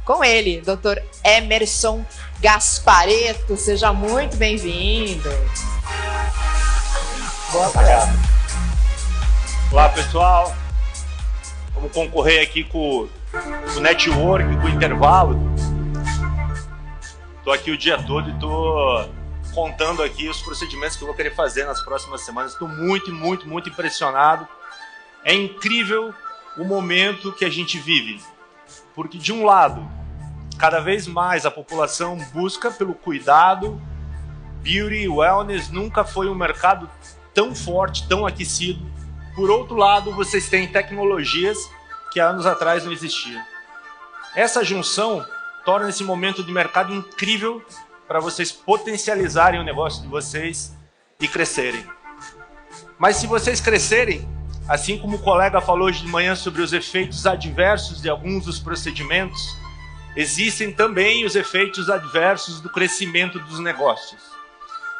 com ele, Dr. Emerson Gasparetto. Seja muito bem-vindo. Boa tarde. Olá, pessoal. Vamos concorrer aqui com o network, com o intervalo. Estou aqui o dia todo e estou contando aqui os procedimentos que eu vou querer fazer nas próximas semanas. Estou muito impressionado. É incrível o momento que a gente vive. Porque, de um lado, cada vez mais a população busca pelo cuidado, beauty, wellness, nunca foi um mercado tão forte, tão aquecido. Por outro lado, vocês têm tecnologias que há anos atrás não existiam. Essa junção torna esse momento de mercado incrível para vocês potencializarem o negócio de vocês e crescerem. Mas se vocês crescerem, assim como o colega falou hoje de manhã sobre os efeitos adversos de alguns dos procedimentos, existem também os efeitos adversos do crescimento dos negócios.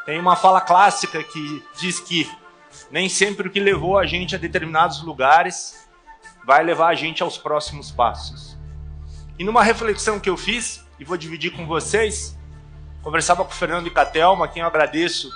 Tem uma fala clássica que diz que nem sempre o que levou a gente a determinados lugares vai levar a gente aos próximos passos. E numa reflexão que eu fiz, e vou dividir com vocês, conversava com o Fernando e com a Thelma, a quem eu agradeço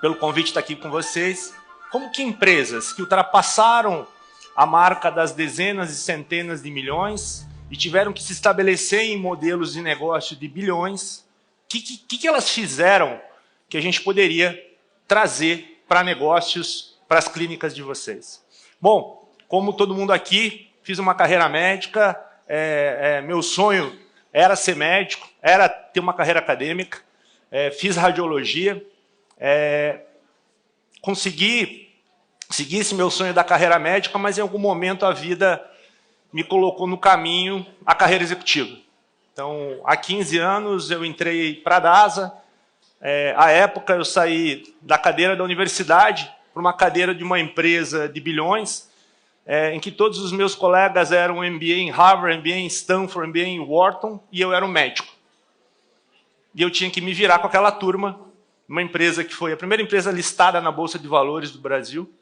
pelo convite de estar aqui com vocês, como que empresas que ultrapassaram a marca das dezenas e centenas de milhões e tiveram que se estabelecer em modelos de negócio de bilhões, o que elas fizeram que a gente poderia trazer para negócios, para as clínicas de vocês? Bom, como todo mundo aqui, fiz uma carreira médica, meu sonho era ser médico, era ter uma carreira acadêmica, fiz radiologia, consegui seguir esse meu sonho da carreira médica, mas em algum momento a vida me colocou no caminho a carreira executiva. Então, há 15 anos eu entrei para a DASA. À época eu saí da cadeira da universidade para uma cadeira de uma empresa de bilhões, em que todos os meus colegas eram MBA em Harvard, MBA em Stanford, MBA em Wharton, e eu era um médico. E eu tinha que me virar com aquela turma, uma empresa que foi a primeira empresa listada na Bolsa de Valores do Brasil.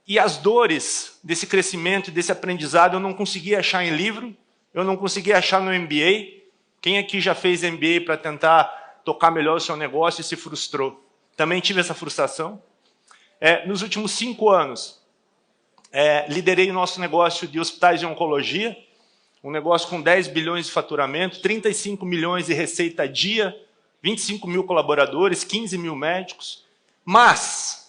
E as dores desse crescimento e desse aprendizado eu não conseguia achar em livro, eu não conseguia achar no MBA. Quem aqui já fez MBA para tentar tocar melhor o seu negócio e se frustrou? Também tive essa frustração. Nos últimos 5 anos, liderei o nosso negócio de hospitais de oncologia, um negócio com 10 bilhões de faturamento, 35 milhões de receita a dia, 25 mil colaboradores, 15 mil médicos. Mas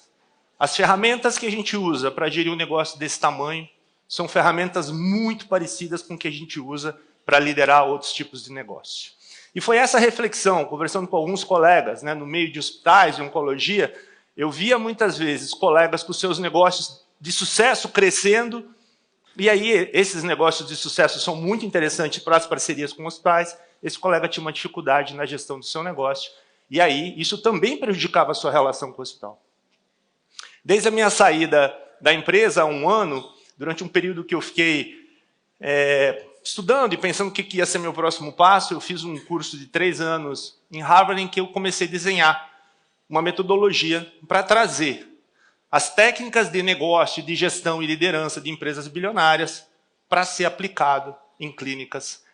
as ferramentas que a gente usa para gerir um negócio desse tamanho são ferramentas muito parecidas com o que a gente usa para liderar outros tipos de negócio. E foi essa reflexão, conversando com alguns colegas, no meio de hospitais de oncologia, eu via muitas vezes colegas com seus negócios de sucesso crescendo, e aí esses negócios de sucesso são muito interessantes para as parcerias com hospitais. Esse colega tinha uma dificuldade na gestão do seu negócio, e aí isso também prejudicava a sua relação com o hospital. Desde a minha saída da empresa há 1 ano, durante um período que eu fiquei estudando e pensando o que ia ser meu próximo passo, eu fiz um curso de 3 anos em Harvard, em que eu comecei a desenhar uma metodologia para trazer as técnicas de negócio, de gestão e liderança de empresas bilionárias para ser aplicado em clínicas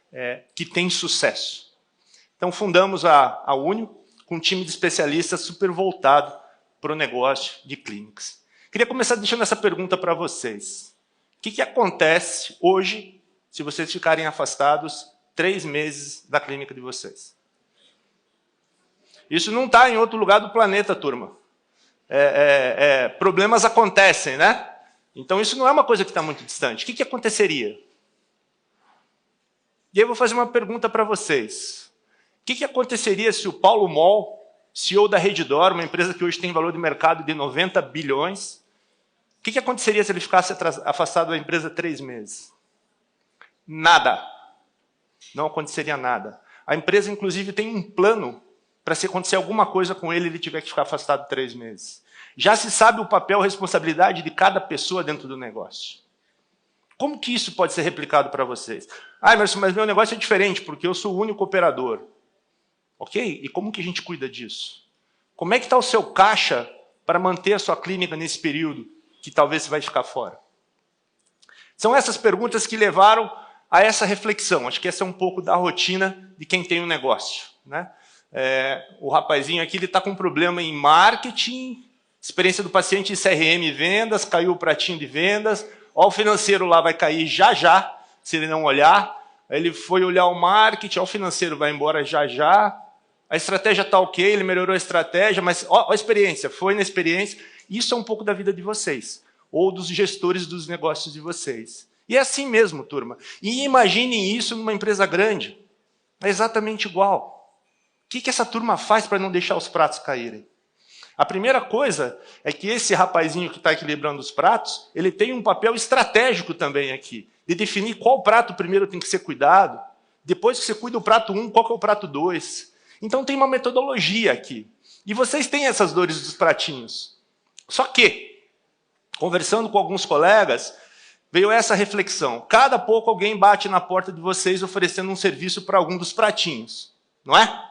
que têm sucesso. Então, fundamos a Unio com um time de especialistas super voltado para o negócio de clínicas. Queria começar deixando essa pergunta para vocês. O que acontece hoje se vocês ficarem afastados 3 meses da clínica de vocês? Isso não está em outro lugar do planeta, turma. Problemas acontecem, né? Então isso não é uma coisa que está muito distante. O que aconteceria? E aí eu vou fazer uma pergunta para vocês. O que aconteceria se o Paulo Moll, CEO da Redditor, uma empresa que hoje tem valor de mercado de 90 bilhões, o que aconteceria se ele ficasse afastado da empresa 3 meses? Nada. Não aconteceria nada. A empresa, inclusive, tem um plano para se acontecer alguma coisa com ele, ele tiver que ficar afastado 3 meses. Já se sabe o papel e responsabilidade de cada pessoa dentro do negócio. Como que isso pode ser replicado para vocês? Emerson, mas meu negócio é diferente, porque eu sou o único operador. Ok? E como que a gente cuida disso? Como é que está o seu caixa para manter a sua clínica nesse período que talvez você vai ficar fora? São essas perguntas que levaram a essa reflexão. Acho que essa é um pouco da rotina de quem tem um negócio, né? O rapazinho aqui está com um problema em marketing, experiência do paciente em CRM e vendas, caiu o pratinho de vendas, ó, o financeiro lá vai cair já, se ele não olhar. Ele foi olhar o marketing, ó, o financeiro vai embora já. A estratégia está ok, ele melhorou a estratégia, mas ó, a experiência, foi na experiência. Isso é um pouco da vida de vocês, ou dos gestores dos negócios de vocês. E é assim mesmo, turma. E imaginem isso numa empresa grande. É exatamente igual. O que essa turma faz para não deixar os pratos caírem? A primeira coisa é que esse rapazinho que está equilibrando os pratos, ele tem um papel estratégico também aqui, de definir qual prato primeiro tem que ser cuidado, depois que você cuida o prato 1, qual que é o prato 2. Então tem uma metodologia aqui. E vocês têm essas dores dos pratinhos. Só que, conversando com alguns colegas, veio essa reflexão. Cada pouco alguém bate na porta de vocês oferecendo um serviço para algum dos pratinhos. Não é?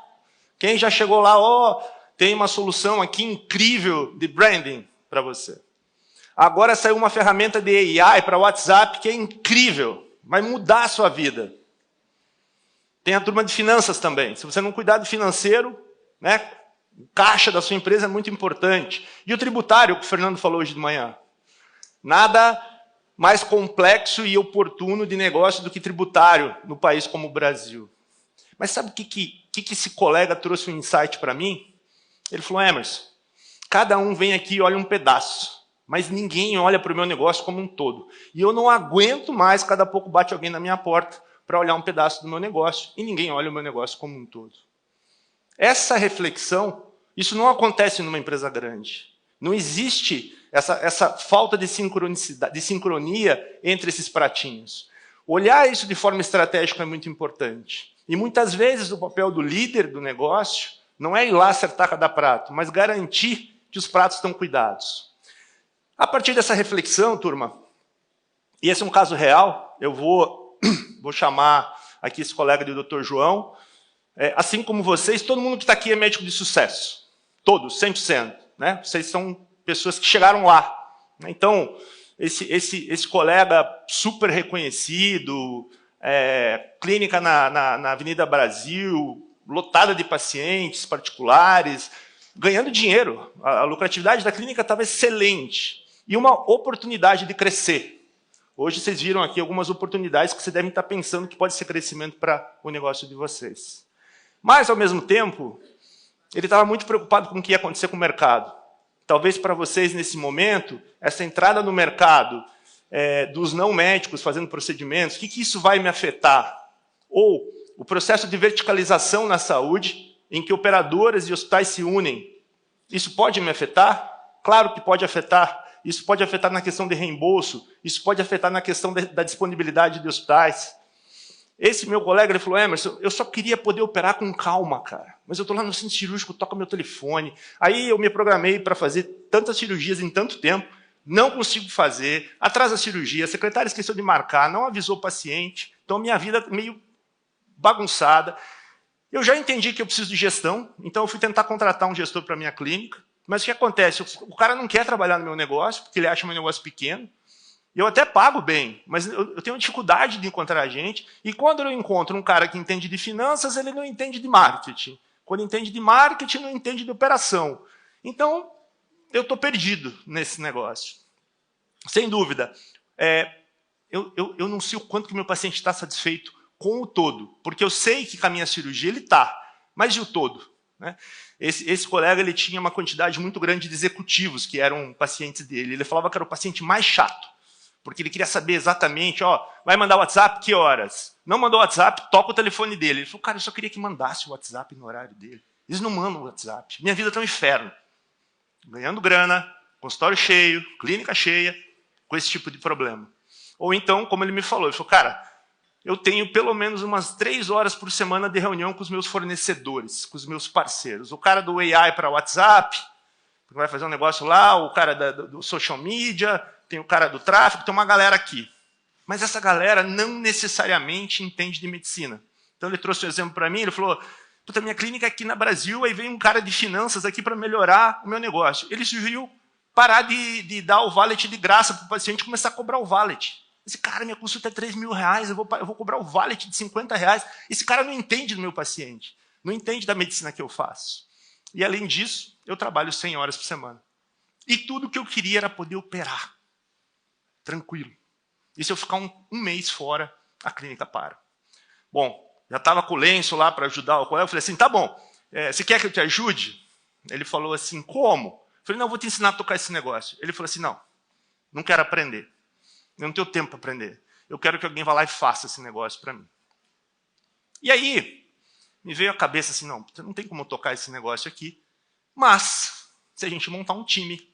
Quem já chegou lá, ó, tem uma solução aqui incrível de branding para você. Agora saiu uma ferramenta de AI para WhatsApp que é incrível, vai mudar a sua vida. Tem a turma de finanças também. Se você não cuidar do financeiro, né, o caixa da sua empresa é muito importante. E o tributário, que o Fernando falou hoje de manhã. Nada mais complexo e oportuno de negócio do que tributário no país como o Brasil. Mas sabe o que esse colega trouxe um insight para mim? Ele falou, Emerson, cada um vem aqui e olha um pedaço, mas ninguém olha para o meu negócio como um todo. E eu não aguento mais, cada pouco bate alguém na minha porta para olhar um pedaço do meu negócio, e ninguém olha o meu negócio como um todo. Essa reflexão, isso não acontece numa empresa grande. Não existe essa falta de sincronicidade, de sincronia entre esses pratinhos. Olhar isso de forma estratégica é muito importante. E muitas vezes o papel do líder do negócio não é ir lá acertar cada prato, mas garantir que os pratos estão cuidados. A partir dessa reflexão, turma, e esse é um caso real, eu vou chamar aqui esse colega do Dr. João. Assim como vocês, todo mundo que está aqui é médico de sucesso. Todos, 100%. Né? Vocês são pessoas que chegaram lá. Então, esse colega super reconhecido, clínica na Avenida Brasil, lotada de pacientes particulares, ganhando dinheiro. A lucratividade da clínica estava excelente. E uma oportunidade de crescer. Hoje vocês viram aqui algumas oportunidades que vocês devem estar pensando que pode ser crescimento para o negócio de vocês. Mas, ao mesmo tempo, ele estava muito preocupado com o que ia acontecer com o mercado. Talvez para vocês, nesse momento, essa entrada no mercado dos não médicos fazendo procedimentos, o que isso vai me afetar? Ou o processo de verticalização na saúde, em que operadoras e hospitais se unem, isso pode me afetar? Claro que pode afetar. Isso pode afetar na questão de reembolso, isso pode afetar na questão da disponibilidade de hospitais. Esse meu colega ele falou, Emerson, eu só queria poder operar com calma, cara. Mas eu estou lá no centro cirúrgico, toco meu telefone. Aí eu me programei para fazer tantas cirurgias em tanto tempo, não consigo fazer, atrasa a cirurgia, a secretária esqueceu de marcar, não avisou o paciente, então minha vida é meio bagunçada. Eu já entendi que eu preciso de gestão, então eu fui tentar contratar um gestor para a minha clínica. Mas o que acontece? O cara não quer trabalhar no meu negócio, porque ele acha meu negócio pequeno. Eu até pago bem, mas eu tenho dificuldade de encontrar gente. E quando eu encontro um cara que entende de finanças, ele não entende de marketing. Quando entende de marketing, não entende de operação. Então, eu estou perdido nesse negócio. Sem dúvida. Eu não sei o quanto que meu paciente está satisfeito com o todo. Porque eu sei que com a minha cirurgia ele está. Mas e o todo? Né? Esse colega ele tinha uma quantidade muito grande de executivos que eram pacientes dele. Ele falava que era o paciente mais chato, porque ele queria saber exatamente, ó, vai mandar o WhatsApp que horas? Não mandou o WhatsApp, toca o telefone dele. Ele falou, cara, eu só queria que mandasse o WhatsApp no horário dele. Eles não mandam o WhatsApp. Minha vida está um inferno. Ganhando grana, consultório cheio, clínica cheia, com esse tipo de problema. Ou então, como ele me falou, ele falou, cara, eu tenho pelo menos umas 3 horas por semana de reunião com os meus fornecedores, com os meus parceiros. O cara do AI para WhatsApp, que vai fazer um negócio lá, o cara do social media, tem o cara do tráfego, tem uma galera aqui. Mas essa galera não necessariamente entende de medicina. Então ele trouxe um exemplo para mim, ele falou, puta, minha clínica é aqui na Brasil, aí vem um cara de finanças aqui para melhorar o meu negócio. Ele sugeriu parar de dar o valet de graça para o paciente e começar a cobrar o valet. Esse cara, minha consulta é R$3.000, eu vou cobrar o valet de R$50. Esse cara não entende do meu paciente, não entende da medicina que eu faço. E, além disso, eu trabalho 100 horas por semana. E tudo que eu queria era poder operar. Tranquilo. E se eu ficar um mês fora, a clínica para. Bom, já estava com o lenço lá para ajudar o colega. Eu falei assim, tá bom, você quer que eu te ajude? Ele falou assim, como? Eu falei, não, eu vou te ensinar a tocar esse negócio. Ele falou assim, não quero aprender. Eu não tenho tempo para aprender. Eu quero que alguém vá lá e faça esse negócio para mim. E aí, me veio a cabeça assim, não tem como tocar esse negócio aqui, mas se a gente montar um time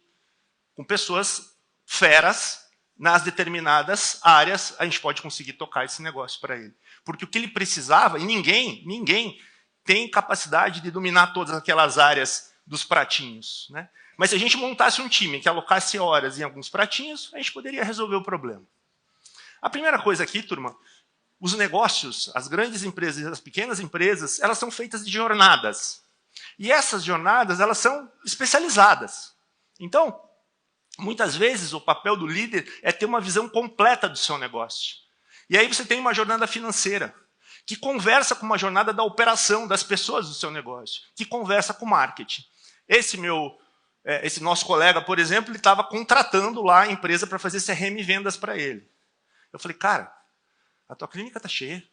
com pessoas feras nas determinadas áreas, a gente pode conseguir tocar esse negócio para ele. Porque o que ele precisava, e ninguém tem capacidade de dominar todas aquelas áreas dos pratinhos, né? Mas se a gente montasse um time que alocasse horas em alguns pratinhos, a gente poderia resolver o problema. A primeira coisa aqui, turma, os negócios, as grandes empresas e as pequenas empresas, elas são feitas de jornadas. E essas jornadas, elas são especializadas. Então, muitas vezes, o papel do líder é ter uma visão completa do seu negócio. E aí você tem uma jornada financeira, que conversa com uma jornada da operação das pessoas do seu negócio, que conversa com o marketing. Esse nosso colega, por exemplo, ele estava contratando lá a empresa para fazer CRM vendas para ele. Eu falei, cara, a tua clínica está cheia.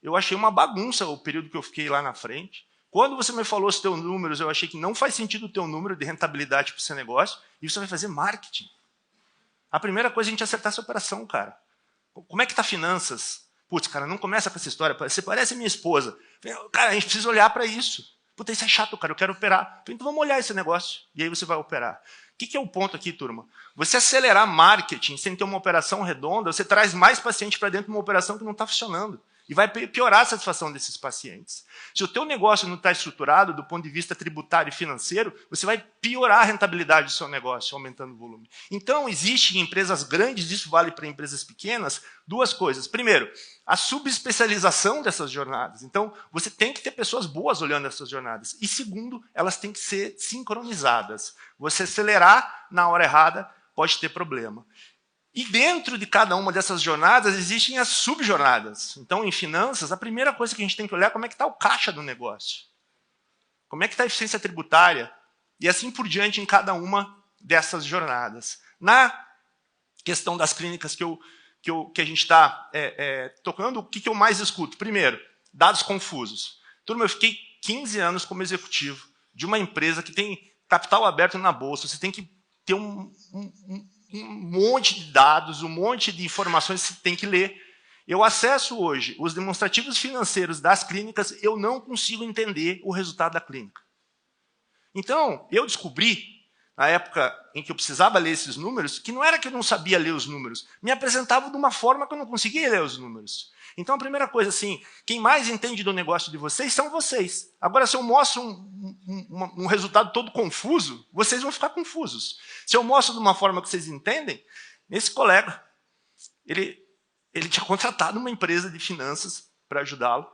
Eu achei uma bagunça o período que eu fiquei lá na frente. Quando você me falou os teus números, eu achei que não faz sentido o teu número de rentabilidade para o seu negócio, e você vai fazer marketing. A primeira coisa é a gente acertar essa operação, cara. Como é que está finanças? Putz, cara, não começa com essa história. Você parece minha esposa. Cara, a gente precisa olhar para isso. Puta, isso é chato, cara, eu quero operar. Então vamos olhar esse negócio. E aí você vai operar. O que é o ponto aqui, turma? Você acelerar marketing sem ter uma operação redonda, você traz mais paciente para dentro de uma operação que não está funcionando. E vai piorar a satisfação desses pacientes. Se o teu negócio não está estruturado do ponto de vista tributário e financeiro, você vai piorar a rentabilidade do seu negócio, aumentando o volume. Então, existe em empresas grandes, isso vale para empresas pequenas, duas coisas. Primeiro, a subespecialização dessas jornadas. Então, você tem que ter pessoas boas olhando essas jornadas. E segundo, elas têm que ser sincronizadas. Você acelerar na hora errada pode ter problema. E dentro de cada uma dessas jornadas existem as subjornadas. Então, em finanças, a primeira coisa que a gente tem que olhar é como é que está o caixa do negócio. Como é que está a eficiência tributária? E assim por diante em cada uma dessas jornadas. Na questão das clínicas que a gente está tocando, o que eu mais escuto? Primeiro, dados confusos. Turma, eu fiquei 15 anos como executivo de uma empresa que tem capital aberto na bolsa. Você tem que ter um monte de dados, um monte de informações que você tem que ler. Eu acesso hoje os demonstrativos financeiros das clínicas, eu não consigo entender o resultado da clínica. Então, eu descobri, na época em que eu precisava ler esses números, que não era que eu não sabia ler os números, me apresentava de uma forma que eu não conseguia ler os números. Então, a primeira coisa, assim, quem mais entende do negócio de vocês são vocês. Agora, se eu mostro um resultado todo confuso, vocês vão ficar confusos. Se eu mostro de uma forma que vocês entendem, esse colega, ele tinha contratado uma empresa de finanças para ajudá-lo.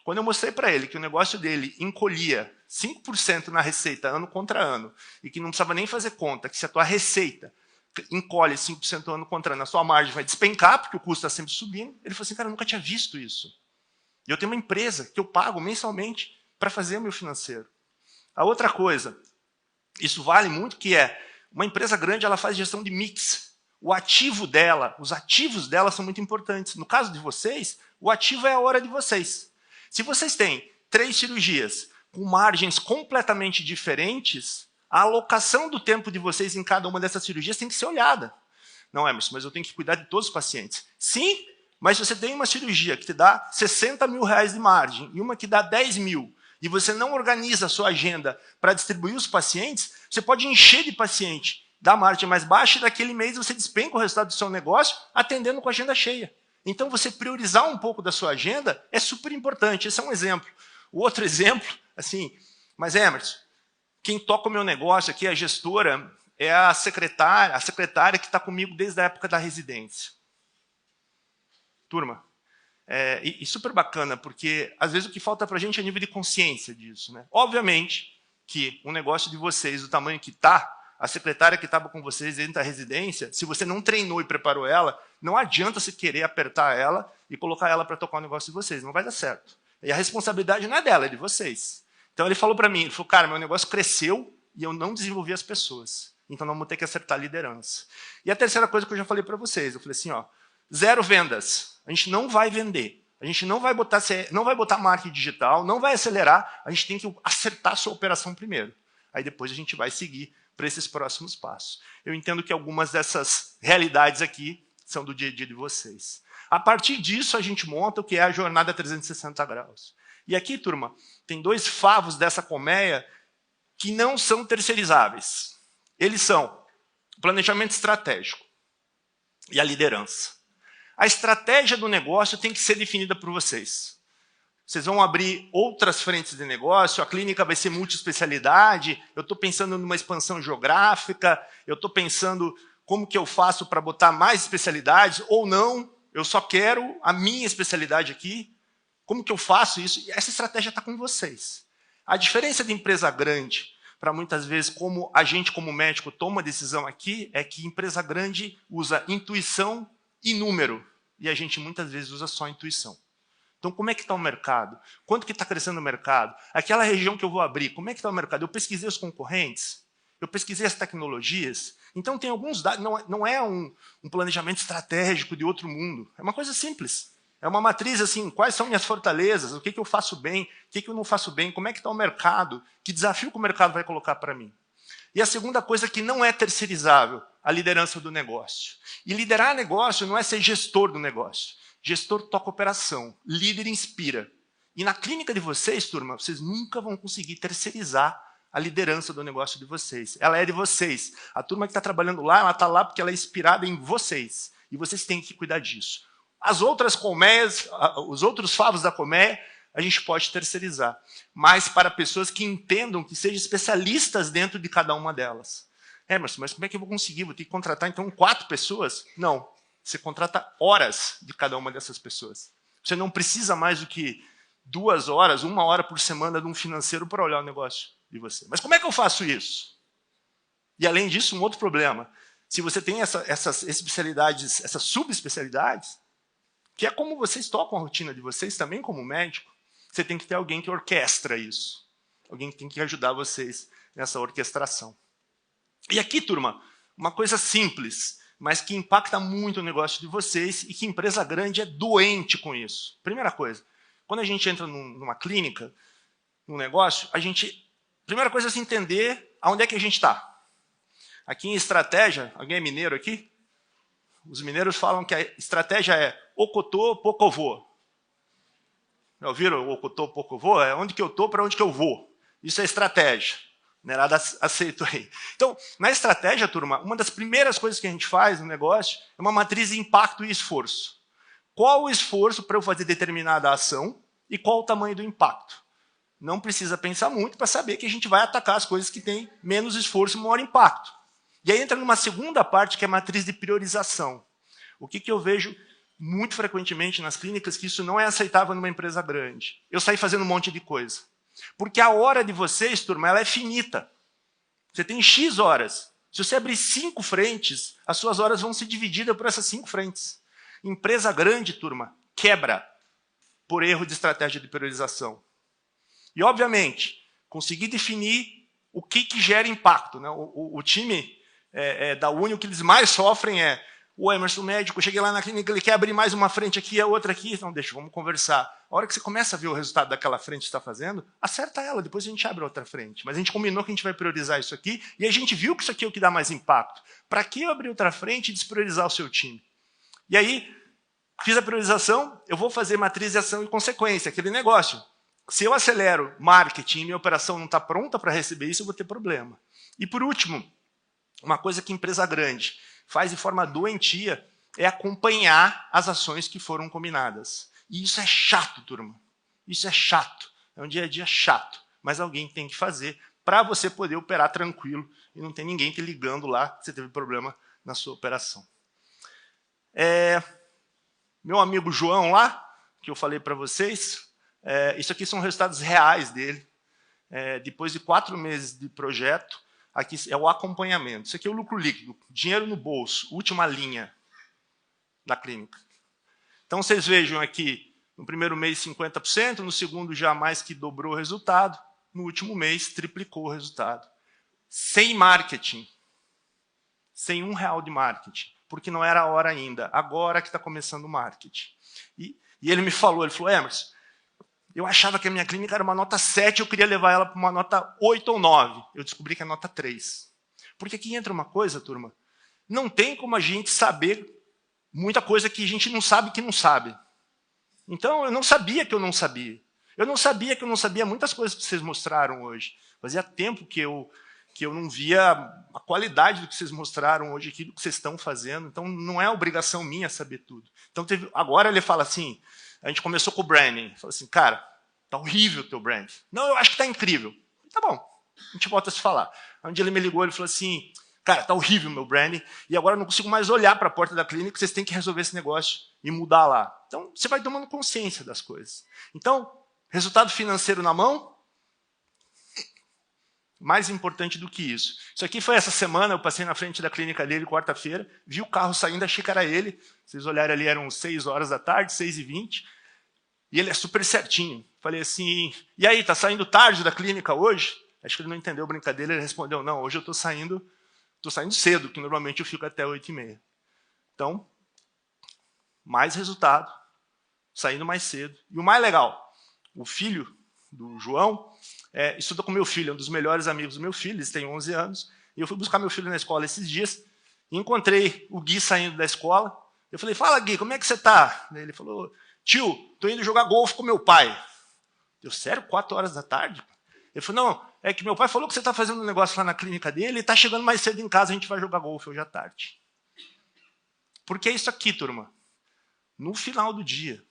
Quando eu mostrei para ele que o negócio dele encolhia 5% na receita ano contra ano, e que não precisava nem fazer conta, que se a tua receita encolhe 5% ano contra ano, a sua margem vai despencar, porque o custo está sempre subindo. Ele falou assim, cara, eu nunca tinha visto isso. E eu tenho uma empresa que eu pago mensalmente para fazer o meu financeiro. A outra coisa, isso vale muito, que é, uma empresa grande ela faz gestão de mix. O ativo dela, os ativos dela são muito importantes. No caso de vocês, o ativo é a hora de vocês. Se vocês têm 3 cirurgias com margens completamente diferentes, a alocação do tempo de vocês em cada uma dessas cirurgias tem que ser olhada. Não, Emerson, mas eu tenho que cuidar de todos os pacientes. Sim, mas se você tem uma cirurgia que te dá R$60 mil de margem e uma que dá 10 mil, e você não organiza a sua agenda para distribuir os pacientes, você pode encher de paciente da margem mais baixa e daquele mês você despenca o resultado do seu negócio atendendo com a agenda cheia. Então, você priorizar um pouco da sua agenda é super importante. Esse é um exemplo. O outro exemplo, assim, mas Emerson, quem toca o meu negócio aqui, a gestora, é a secretária que está comigo desde a época da residência. Turma, e super bacana, porque às vezes o que falta para a gente é nível de consciência disso, né? Obviamente que um negócio de vocês, do tamanho que está, a secretária que estava com vocês dentro da residência, se você não treinou e preparou ela, não adianta você querer apertar ela e colocar ela para tocar o negócio de vocês, não vai dar certo. E a responsabilidade não é dela, é de vocês. Então ele falou para mim, ele falou, cara, meu negócio cresceu e eu não desenvolvi as pessoas. Então nós vamos ter que acertar a liderança. E a terceira coisa que eu já falei para vocês, eu falei assim, ó, 0 vendas. A gente não vai vender. A gente não vai botar marketing digital, não vai acelerar, a gente tem que acertar a sua operação primeiro. Aí depois a gente vai seguir para esses próximos passos. Eu entendo que algumas dessas realidades aqui são do dia a dia de vocês. A partir disso, a gente monta o que é a jornada 360 graus. E aqui, turma, tem 2 favos dessa colmeia que não são terceirizáveis. Eles são o planejamento estratégico e a liderança. A estratégia do negócio tem que ser definida por vocês. Vocês vão abrir outras frentes de negócio, a clínica vai ser multiespecialidade, eu estou pensando numa expansão geográfica, eu estou pensando como que eu faço para botar mais especialidades, ou não, eu só quero a minha especialidade aqui. Como que eu faço isso? E essa estratégia está com vocês. A diferença de empresa grande, para muitas vezes, como a gente, como médico, toma decisão aqui, é que empresa grande usa intuição e número, e a gente muitas vezes usa só intuição. Então, como é que está o mercado? Quanto que está crescendo o mercado? Aquela região que eu vou abrir, como é que está o mercado? Eu pesquisei os concorrentes, eu pesquisei as tecnologias. Então, tem alguns dados, não é um planejamento estratégico de outro mundo. É uma coisa simples. É uma matriz assim, quais são minhas fortalezas, o que eu faço bem, o que eu não faço bem, como é que está o mercado, que desafio que o mercado vai colocar para mim. E a segunda coisa que não é terceirizável, a liderança do negócio. E liderar negócio não é ser gestor do negócio. Gestor toca operação, líder inspira. E na clínica de vocês, turma, vocês nunca vão conseguir terceirizar a liderança do negócio de vocês. Ela é de vocês. A turma que está trabalhando lá, ela está lá porque ela é inspirada em vocês. E vocês têm que cuidar disso. As outras colmeias, os outros favos da colmeia, a gente pode terceirizar. Mas para pessoas que entendam, que sejam especialistas dentro de cada uma delas. Emerson, mas como é que eu vou conseguir? Vou ter que contratar, então, 4 pessoas? Não. Você contrata horas de cada uma dessas pessoas. Você não precisa mais do que 2 horas, 1 hora por semana de um financeiro para olhar o negócio de você. Mas como é que eu faço isso? E além disso, um outro problema. Se você tem essas especialidades, essas subespecialidades, que é como vocês tocam a rotina de vocês também como médico, você tem que ter alguém que orquestra isso. Alguém que tem que ajudar vocês nessa orquestração. E aqui, turma, uma coisa simples, mas que impacta muito o negócio de vocês e que empresa grande é doente com isso. Primeira coisa, quando a gente entra numa clínica, num negócio, primeira coisa é se entender aonde é que a gente está. Aqui em estratégia, alguém é mineiro aqui? Os mineiros falam que a estratégia é ocotô, pocovô. Já ouviram o ocotô, pocovô? É onde que eu estou, para onde que eu vou. Isso é estratégia. Nerada aceito aí. Então, na estratégia, turma, uma das primeiras coisas que a gente faz no negócio é uma matriz de impacto e esforço. Qual o esforço para eu fazer determinada ação e qual o tamanho do impacto? Não precisa pensar muito para saber que a gente vai atacar as coisas que têm menos esforço e maior impacto. E aí entra numa segunda parte, que é a matriz de priorização. O que eu vejo muito frequentemente nas clínicas, que isso não é aceitável numa empresa grande. Eu saí fazendo um monte de coisa. Porque a hora de vocês, turma, ela é finita. Você tem X horas. Se você abrir 5 frentes, as suas horas vão ser divididas por essas 5 frentes. Empresa grande, turma, quebra por erro de estratégia de priorização. E, obviamente, conseguir definir o que gera impacto. Né? O time da Uni, o que eles mais sofrem é o Emerson, médico, eu cheguei lá na clínica, ele quer abrir mais uma frente aqui, a outra aqui. Não, deixa, vamos conversar. A hora que você começa a ver o resultado daquela frente que você está fazendo, acerta ela, depois a gente abre outra frente. Mas a gente combinou que a gente vai priorizar isso aqui, e a gente viu que isso aqui é o que dá mais impacto. Para que eu abrir outra frente e despriorizar o seu time? E aí, fiz a priorização, eu vou fazer matriz de ação e consequência, aquele negócio. Se eu acelero marketing e minha operação não está pronta para receber isso, eu vou ter problema. E por último, uma coisa que empresa grande faz de forma doentia é acompanhar as ações que foram combinadas. E isso é chato, turma. Isso é chato. É um dia a dia chato. Mas alguém tem que fazer para você poder operar tranquilo e não ter ninguém te ligando lá que você teve problema na sua operação. Meu amigo João lá, que eu falei para vocês, isso aqui são resultados reais dele. Depois de 4 meses de projeto, aqui é o acompanhamento. Isso aqui é o lucro líquido, dinheiro no bolso, última linha da clínica. Então, vocês vejam aqui, no primeiro mês 50%, no segundo já mais que dobrou o resultado, no último mês triplicou o resultado. Sem marketing, sem R$1 de marketing, porque não era a hora ainda, agora que está começando o marketing. E ele me falou, Emerson, eu achava que a minha clínica era uma nota 7, eu queria levar ela para uma nota 8 ou 9. Eu descobri que é nota 3. Porque aqui entra uma coisa, turma, não tem como a gente saber muita coisa que a gente não sabe que não sabe. Então, eu não sabia que eu não sabia. Eu não sabia que eu não sabia muitas coisas que vocês mostraram hoje. Fazia tempo que eu não via a qualidade do que vocês mostraram hoje aqui, do que vocês estão fazendo. Então, não é obrigação minha saber tudo. Então, agora ele fala assim, a gente começou com o branding. Falou assim, cara, tá horrível o teu brand. Não, eu acho que tá incrível. Tá bom, a gente volta a se falar. Aí um dia ele me ligou, ele falou assim, cara, tá horrível o meu branding, e agora eu não consigo mais olhar para a porta da clínica, vocês têm que resolver esse negócio e mudar lá. Então, você vai tomando consciência das coisas. Então, resultado financeiro na mão, mais importante do que isso. Isso aqui foi essa semana, eu passei na frente da clínica dele, quarta-feira, vi o carro saindo, achei que era ele. Vocês olharem ali, eram 6 horas da tarde, 6h20, e ele é super certinho. Falei assim, e aí, tá saindo tarde da clínica hoje? Acho que ele não entendeu a brincadeira, ele respondeu, não, hoje eu tô saindo cedo, que normalmente eu fico até 8h30. Então, mais resultado, saindo mais cedo. E o mais legal, o filho do João estuda com meu filho, é um dos melhores amigos do meu filho, eles têm 11 anos, e eu fui buscar meu filho na escola esses dias, e encontrei o Gui saindo da escola. Eu falei, fala Gui, como é que você tá? Ele falou, tio, tô indo jogar golfe com meu pai. Eu, sério? 4 horas da tarde? Ele falou, não, é que meu pai falou que você está fazendo um negócio lá na clínica dele e está chegando mais cedo em casa, a gente vai jogar golfe hoje à tarde. Porque é isso aqui, turma. No final do dia,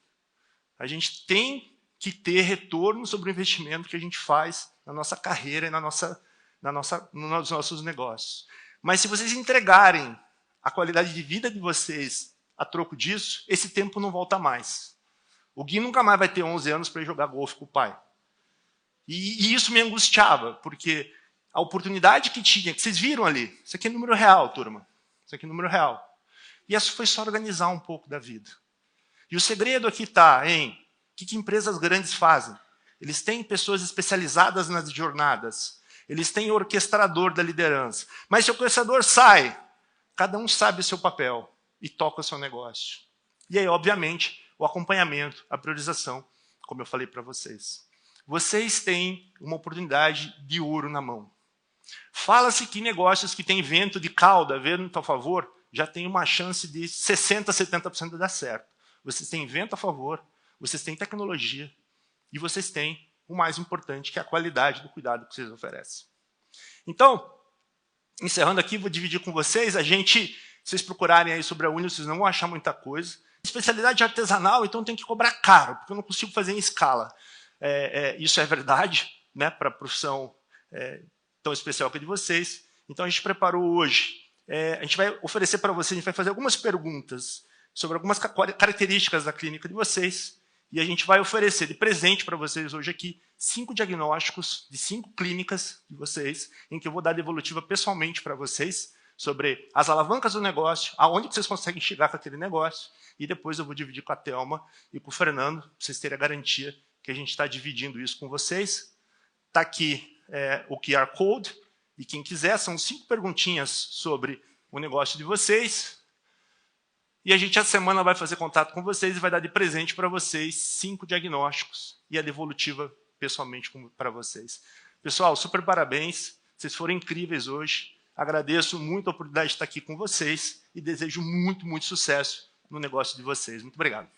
a gente tem que ter retorno sobre o investimento que a gente faz na nossa carreira e nos nossos negócios. Mas se vocês entregarem a qualidade de vida de vocês a troco disso, esse tempo não volta mais. O Gui nunca mais vai ter 11 anos para ir jogar golfe com o pai. E isso me angustiava, porque a oportunidade que tinha, que vocês viram ali, isso aqui é número real, turma. Isso aqui é número real. E isso foi só organizar um pouco da vida. E o segredo aqui está em o que empresas grandes fazem. Eles têm pessoas especializadas nas jornadas. Eles têm orquestrador da liderança. Mas se o orquestrador sai, cada um sabe o seu papel e toca o seu negócio. E aí, obviamente, o acompanhamento, a priorização, como eu falei para vocês. Vocês têm uma oportunidade de ouro na mão. Fala-se que negócios que têm vento de cauda, vento a favor, já tem uma chance de 60%, 70% de dar certo. Vocês têm vento a favor, vocês têm tecnologia e vocês têm o mais importante, que é a qualidade do cuidado que vocês oferecem. Então, encerrando aqui, vou dividir com vocês. Se vocês procurarem aí sobre a Unio, vocês não vão achar muita coisa. Especialidade artesanal, então tem que cobrar caro, porque eu não consigo fazer em escala. Isso é verdade, né, para a profissão tão especial que a de vocês. Então, a gente preparou hoje. A gente vai oferecer para vocês, a gente vai fazer algumas perguntas sobre algumas características da clínica de vocês, e a gente vai oferecer de presente para vocês hoje aqui 5 diagnósticos de 5 clínicas de vocês, em que eu vou dar devolutiva pessoalmente para vocês sobre as alavancas do negócio, aonde vocês conseguem chegar com aquele negócio, e depois eu vou dividir com a Thelma e com o Fernando, para vocês terem a garantia que a gente está dividindo isso com vocês. Está aqui o QR Code, e quem quiser, são 5 perguntinhas sobre o negócio de vocês. E a gente, essa semana, vai fazer contato com vocês e vai dar de presente para vocês 5 diagnósticos e a devolutiva pessoalmente para vocês. Pessoal, super parabéns. Vocês foram incríveis hoje. Agradeço muito a oportunidade de estar aqui com vocês e desejo muito, muito sucesso no negócio de vocês. Muito obrigado.